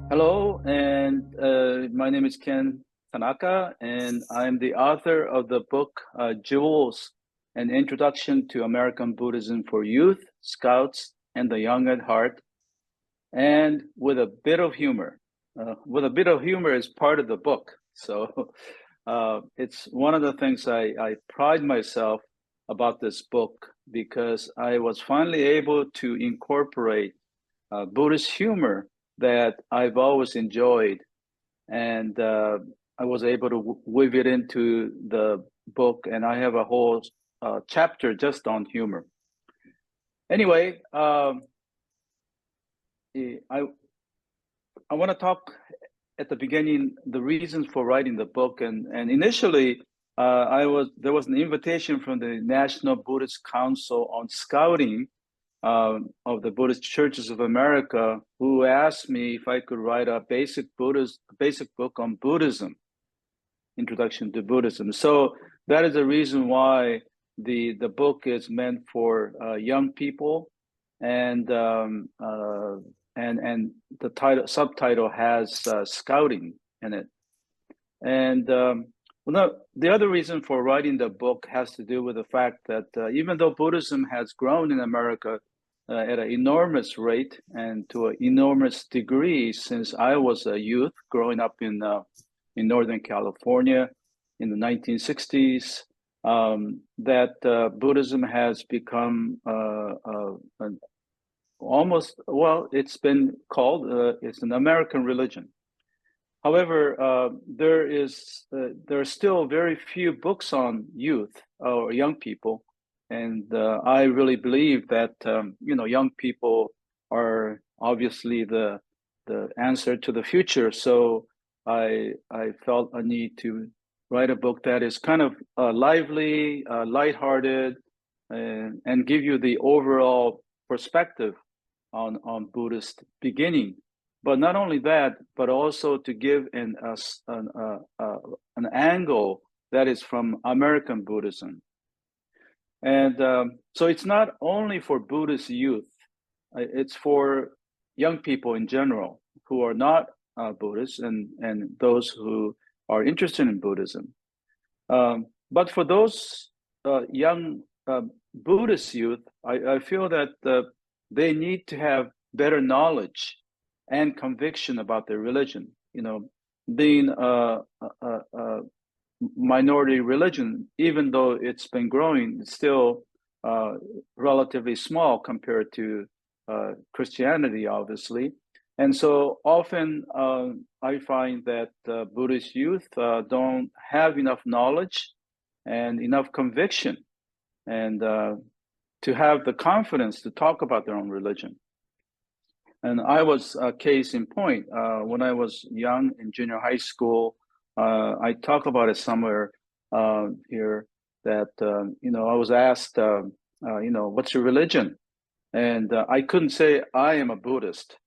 Hello, and my name is Ken Tanaka, and I'm the author of the book Jewels, An Introduction to American Buddhism for Youth, Scouts, and the Young at Heart, and with a bit of humor. With a bit of humor is part of the book. So it's one of the things I pride myself about this book, because I was finally able to incorporate Buddhist humor that I've always enjoyed, and I was able to weave it into the book, and I have a whole chapter just on humor. Anyway, I want to talk at the beginning the reasons for writing the book, and initially there was an invitation from the National Buddhist Council on Scouting of the Buddhist Churches of America, who asked me if I could write a basic book on Buddhism, Introduction to Buddhism. So that is the reason why the book is meant for young people, and the subtitle has scouting in it. And the other reason for writing the book has to do with the fact that even though Buddhism has grown in America at an enormous rate and to an enormous degree since I was a youth growing up in Northern California in the 1960s, that Buddhism has become it's been called, it's an American religion. However, there are still very few books on youth or young people, and I really believe that young people are obviously the answer to the future. So I felt a need to write a book that is kind of lively, lighthearted, and give you the overall perspective on Buddhist beginning. But not only that, but also to give an angle that is from American Buddhism. And so it's not only for Buddhist youth, it's for young people in general who are not Buddhists and those who are interested in Buddhism. But for those young Buddhist youth, I feel that they need to have better knowledge and conviction about their religion. Being a minority religion, even though it's been growing, it's still relatively small compared to Christianity, obviously. And so often I find that Buddhist youth don't have enough knowledge and enough conviction, and to have the confidence to talk about their own religion. And I was a case in point. When I was young in junior high school, I talk about it somewhere here that, I was asked, what's your religion? And I couldn't say I am a Buddhist.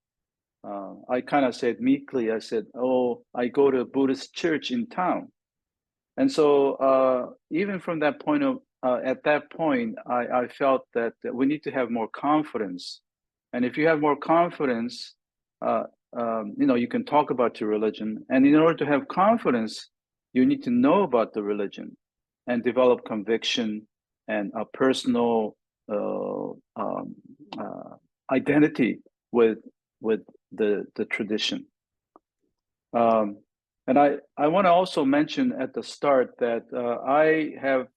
I kind of said meekly, I said, oh, I go to a Buddhist church in town. And so even from that point at that point, I felt that we need to have more confidence. And if you have more confidence, you can talk about your religion. And in order to have confidence, you need to know about the religion and develop conviction and a personal identity with the tradition. And I want to also mention at the start that I have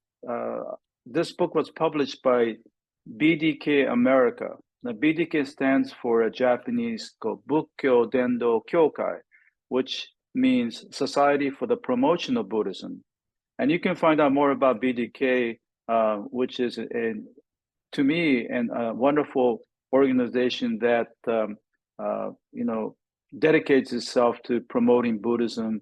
this book was published by BDK America. Now, BDK stands for a Japanese called Bukkyo Dendo Kyokai, which means Society for the Promotion of Buddhism. And you can find out more about BDK, which is, to me, a wonderful organization that dedicates itself to promoting Buddhism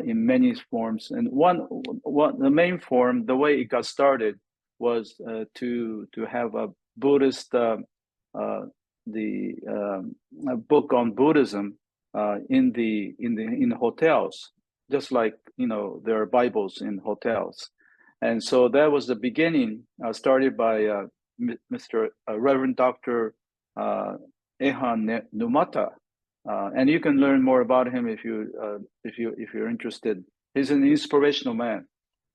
in many forms. And the main form, the way it got started, was to have a Buddhist book on Buddhism in hotels, just like there are Bibles in hotels. And so that was the beginning, started by Reverend Dr. Ehan Numata, and you can learn more about him if you're interested. He's an inspirational man.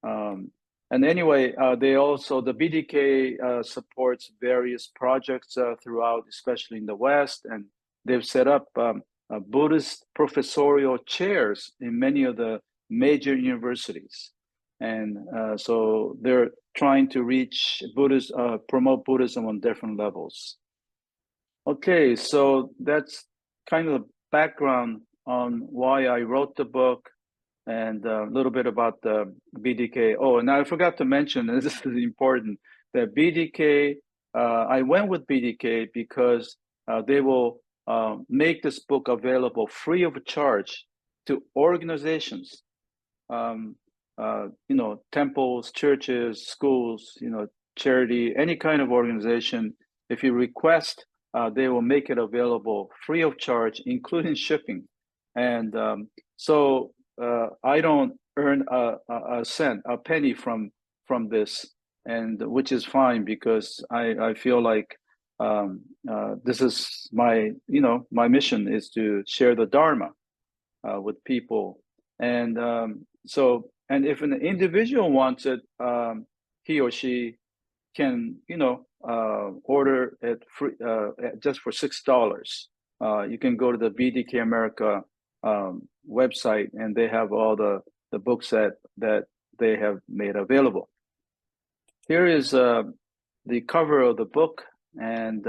And anyway, the BDK supports various projects throughout, especially in the West, and they've set up Buddhist professorial chairs in many of the major universities. And so they're trying to reach promote Buddhism on different levels. Okay, so that's kind of the background on why I wrote the book and a little bit about the BDK. Oh, and I forgot to mention, and this is important, that BDK, I went with BDK because they will make this book available free of charge to organizations, temples, churches, schools, charity, any kind of organization. If you request, they will make it available free of charge, including shipping. And so I don't earn a penny from this, and which is fine, because I feel like this is my mission is to share the Dharma with people. And and if an individual wants it, he or she can order it free just for $6. You can go to the BDK America website, and they have all the books that they have made available. Here is the cover of the book, and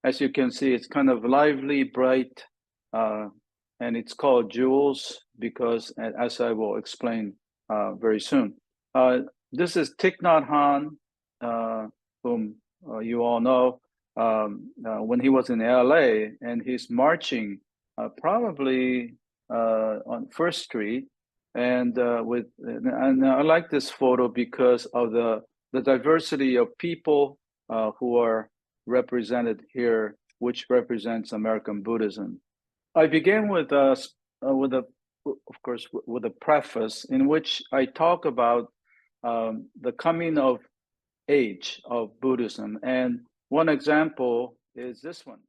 as you can see, it's kind of lively, bright, and it's called Jewels because, as I will explain very soon. This is Thich Nhat Hanh, whom you all know, when he was in LA, and he's marching probably on First Street, and I like this photo because of the diversity of people who are represented here, which represents American Buddhism. I began with a preface in which I talk about the coming of age of Buddhism, and one example is this one.